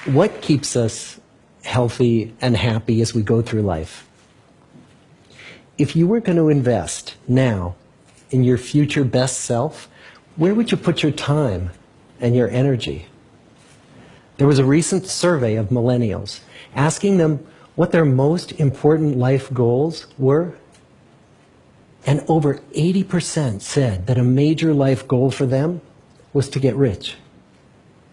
What keeps us healthy and happy as we go through life? If you were going to invest now in your future best self, where would you put your time and your energy? There was a recent survey of millennials asking them what their most important life goals were. And over 80% said that a major life goal for them was to get rich.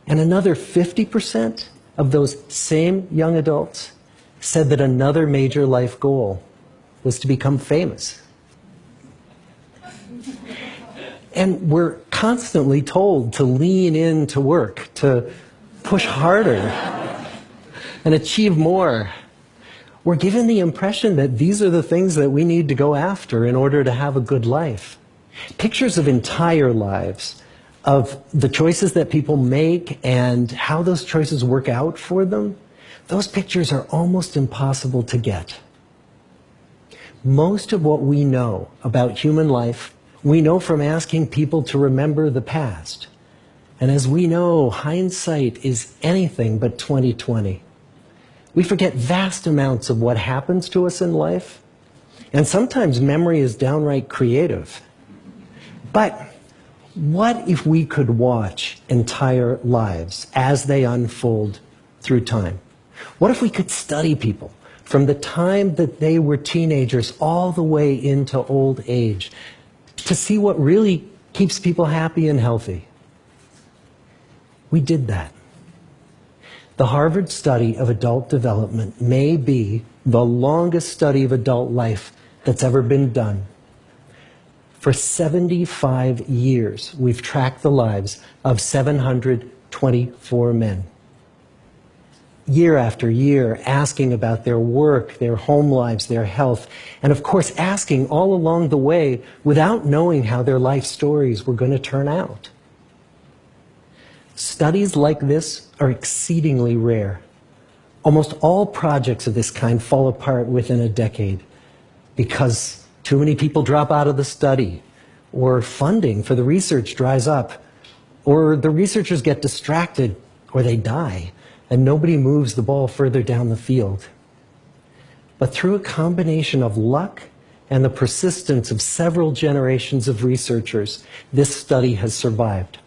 And another 50% of those same young adults said that another major life goal was to become famous. And we're constantly told to lean into work, to push harder and achieve more. We're given the impression that these are the things that we need to go after in order to have a good life. Pictures of entire lives, of the choices that people make and how those choices work out for them, those pictures are almost impossible to get. Most of what we know about human life, we know from asking people to remember the past. And as we know, hindsight is anything but 20/20. We forget vast amounts of what happens to us in life, and sometimes memory is downright creative. But what if we could watch entire lives as they unfold through time? What if we could study people from the time that they were teenagers all the way into old age to see what really keeps people happy and healthy? We did that. The Harvard study of adult development may be the longest study of adult life that's ever been done. For 75 years, we've tracked the lives of 724 men. Year after year, asking about their work, their home lives, their health, and of course asking all along the way without knowing how their life stories were going to turn out. Studies like this are exceedingly rare. Almost all projects of this kind fall apart within a decade because too many people drop out of the study, or funding for the research dries up, or the researchers get distracted, or they die, and nobody moves the ball further down the field. But through a combination of luck and the persistence of several generations of researchers, this study has survived.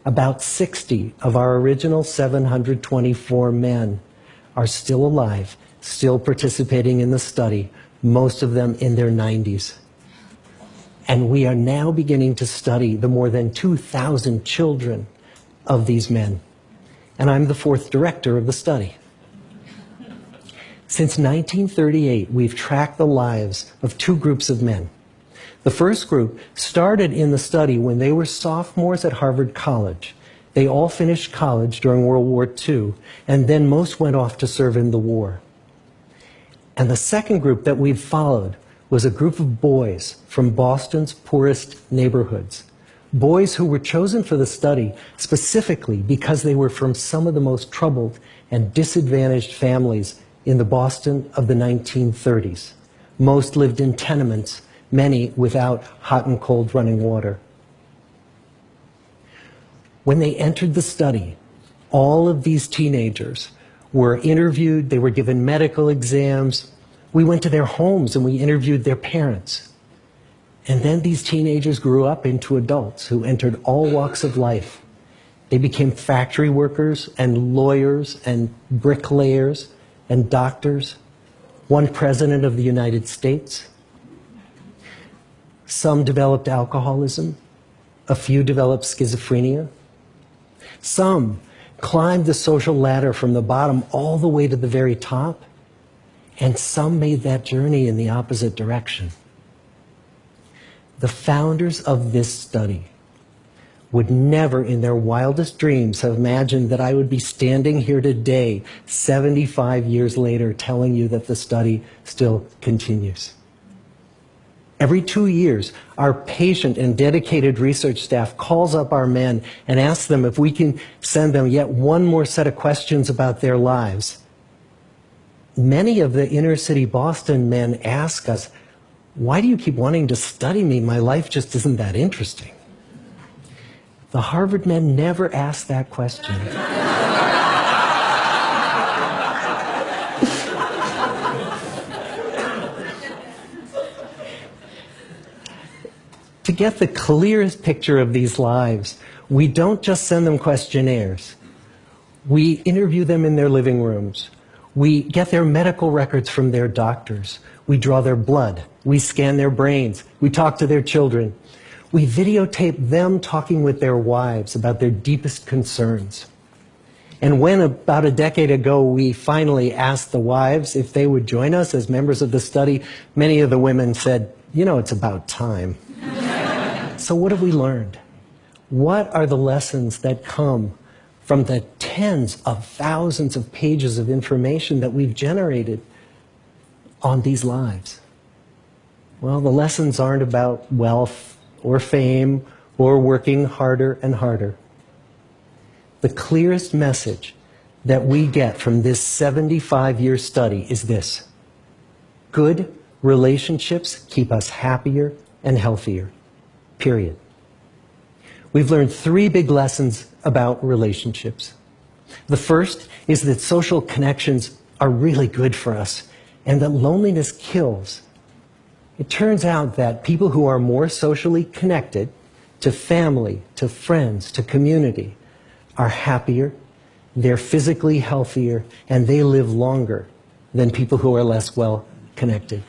About 60 of our original 724 men are still alive, still participating in the study, most of them in their 90s. And we are now beginning to study the more than 2,000 children of these men. And I'm the fourth director of the study. Since 1938, we've tracked the lives of two groups of men. The first group started in the study when they were sophomores at Harvard College. They all finished college during World War II, and then most went off to serve in the war. And the second group that we've followed was a group of boys from Boston's poorest neighborhoods. Boys who were chosen for the study specifically because they were from some of the most troubled and disadvantaged families in the Boston of the 1930s. Most lived in tenements, many without hot and cold running water. When they entered the study, all of these teenagers were interviewed, they were given medical exams. We went to their homes and we interviewed their parents. And then these teenagers grew up into adults who entered all walks of life. They became factory workers and lawyers and bricklayers and doctors, one president of the United States. Some developed alcoholism, a few developed schizophrenia. Some climbed the social ladder from the bottom all the way to the very top, and some made that journey in the opposite direction. The founders of this study would never in their wildest dreams have imagined that I would be standing here today, 75 years later, telling you that the study still continues. Every 2 years, our patient and dedicated research staff calls up our men and asks them if we can send them yet one more set of questions about their lives. Many of the inner city Boston men ask us, "Why do you keep wanting to study me? My life just isn't that interesting." The Harvard men never asked that question. to get the clearest picture of these lives, we don't just send them questionnaires. We interview them in their living rooms. We get their medical records from their doctors. We draw their blood. We scan their brains. We talk to their children. We videotape them talking with their wives about their deepest concerns. And when, about a decade ago, we finally asked the wives if they would join us as members of the study, many of the women said, "You know, it's about time." So what have we learned? What are the lessons that come from the tens of thousands of pages of information that we've generated on these lives? Well, the lessons aren't about wealth or fame or working harder and harder. The clearest message that we get from this 75-year study is this: good relationships keep us happier and healthier, period. We've learned 3 big lessons about relationships. The first is that social connections are really good for us and that loneliness kills. It turns out that people who are more socially connected to family, to friends, to community, are happier, they're physically healthier, and they live longer than people who are less well connected.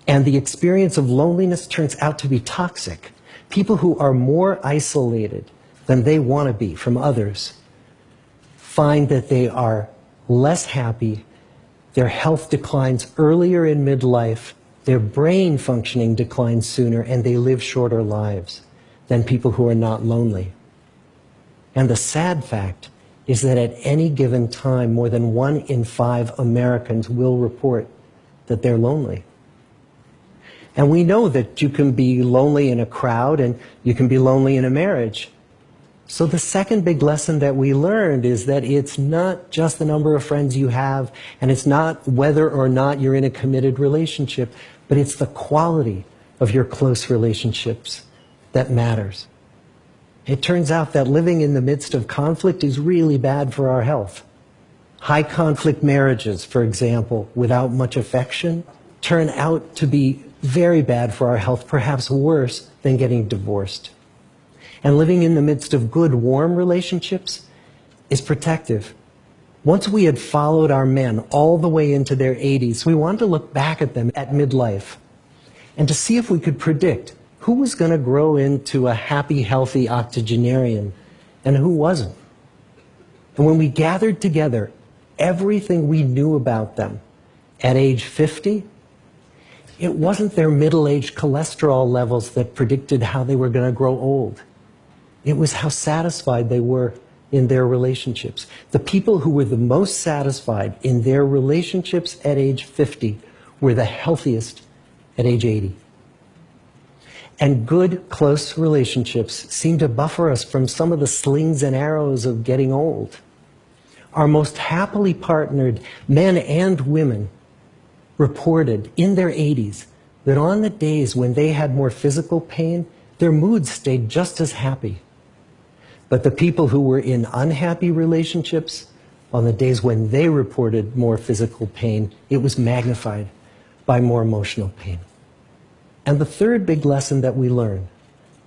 And the experience of loneliness turns out to be toxic. People who are more isolated than they want to be from others find that they are less happy, their health declines earlier in midlife, their brain functioning declines sooner, and they live shorter lives than people who are not lonely. And the sad fact is that at any given time, more than 1 in 5 Americans will report that they're lonely. And we know that you can be lonely in a crowd and you can be lonely in a marriage. So the second big lesson that we learned is that it's not just the number of friends you have, and it's not whether or not you're in a committed relationship, but it's the quality of your close relationships that matters. It turns out that living in the midst of conflict is really bad for our health. High conflict marriages, for example, without much affection, turn out to be very bad for our health, perhaps worse than getting divorced. And living in the midst of good, warm relationships is protective. Once we had followed our men all the way into their 80s, we wanted to look back at them at midlife and to see if we could predict who was going to grow into a happy, healthy octogenarian and who wasn't. And when we gathered together everything we knew about them at age 50, it wasn't their middle-aged cholesterol levels that predicted how they were going to grow old. It was how satisfied they were in their relationships. The people who were the most satisfied in their relationships at age 50 were the healthiest at age 80. And good, close relationships seem to buffer us from some of the slings and arrows of getting old. Our most happily partnered men and women reported in their 80s that on the days when they had more physical pain, their moods stayed just as happy. But the people who were in unhappy relationships, on the days when they reported more physical pain, it was magnified by more emotional pain. And the third big lesson that we learn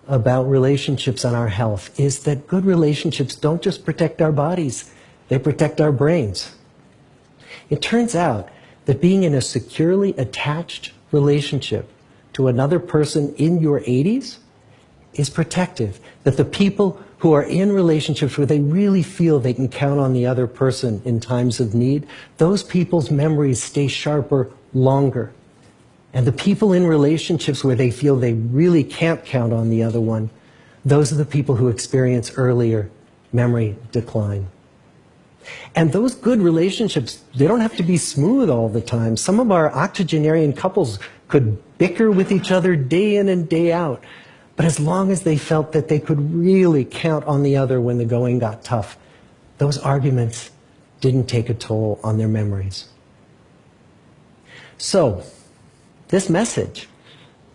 about relationships and our health is that good relationships don't just protect our bodies, they protect our brains. It turns out that being in a securely attached relationship to another person in your 80s is protective. That the people who are in relationships where they really feel they can count on the other person in times of need, those people's memories stay sharper longer. And the people in relationships where they feel they really can't count on the other one, those are the people who experience earlier memory decline. And those good relationships, they don't have to be smooth all the time. Some of our octogenarian couples could bicker with each other day in and day out. But as long as they felt that they could really count on the other when the going got tough, those arguments didn't take a toll on their memories. So, this message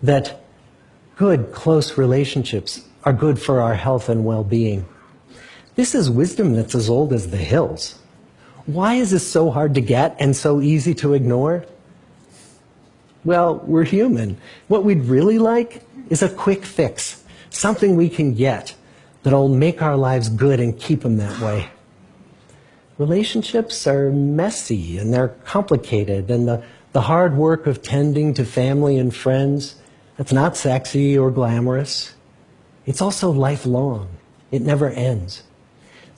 that good, close relationships are good for our health and well-being, this is wisdom that's as old as the hills. Why is this so hard to get and so easy to ignore? Well, we're human. What we'd really like is a quick fix, something we can get that'll make our lives good and keep them that way. Relationships are messy and they're complicated, and the hard work of tending to family and friends, that's not sexy or glamorous. It's also lifelong. It never ends.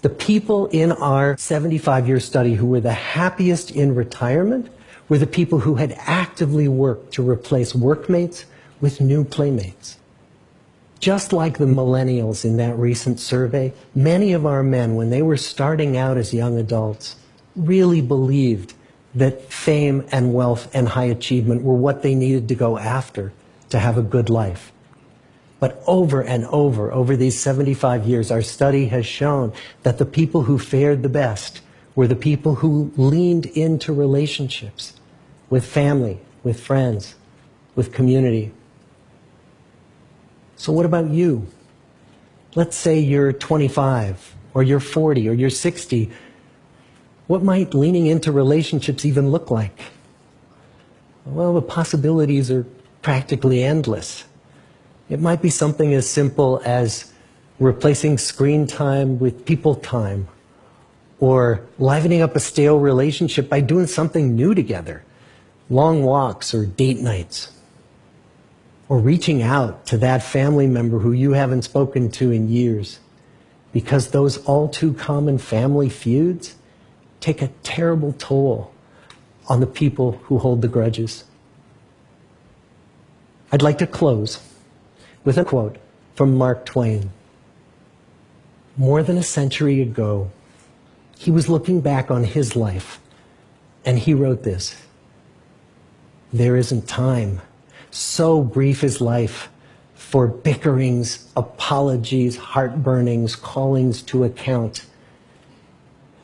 The people in our 75-year study who were the happiest in retirement were the people who had actively worked to replace workmates with new playmates. Just like the millennials in that recent survey, many of our men, when they were starting out as young adults, really believed that fame and wealth and high achievement were what they needed to go after to have a good life. But over and over these 75 years, our study has shown that the people who fared the best were the people who leaned into relationships with family, with friends, with community. So what about you? Let's say you're 25, or you're 40, or you're 60. What might leaning into relationships even look like? Well, the possibilities are practically endless. It might be something as simple as replacing screen time with people time, or livening up a stale relationship by doing something new together, long walks or date nights, or reaching out to that family member who you haven't spoken to in years, because those all too common family feuds take a terrible toll on the people who hold the grudges. I'd like to close with a quote from Mark Twain. More than a century ago, he was looking back on his life, and he wrote this: "There isn't time, so brief is life, for bickerings, apologies, heartburnings, callings to account.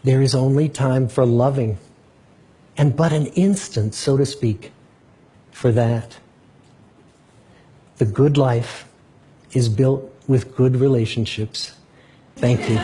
There is only time for loving, and but an instant, so to speak, for that. The good life is built with good relationships." Thank you.